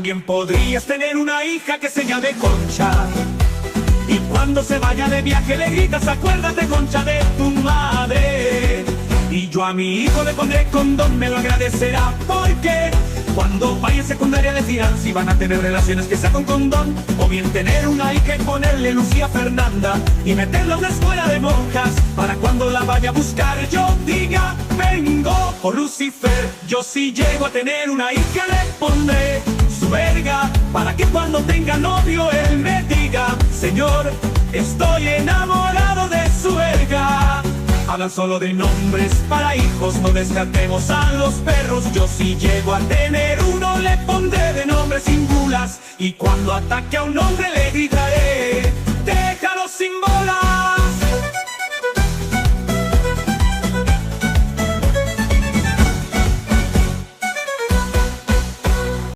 También podrías tener una hija que se llame Concha, y cuando se vaya de viaje le gritas: acuérdate, Concha, de tu madre. Y yo a mi hijo le pondré condón, me lo agradecerá, porque cuando vaya a secundaria decidirán si van a tener relaciones que sea con condón, o bien tener una hija y ponerle Lucía Fernanda y meterla a una escuela de monjas, para cuando la vaya a buscar yo diga: vengo por Lucifer. Yo si llego a tener una hija le pondré su verga, para que cuando tenga novio él me diga: señor, estoy enamorado de su verga. Hablan solo de nombres para hijos, no descartemos a los perros. Yo si llego a tener uno le pondré de nombre sin bulas, y cuando ataque a un hombre le gritaré: déjalo sin bolas.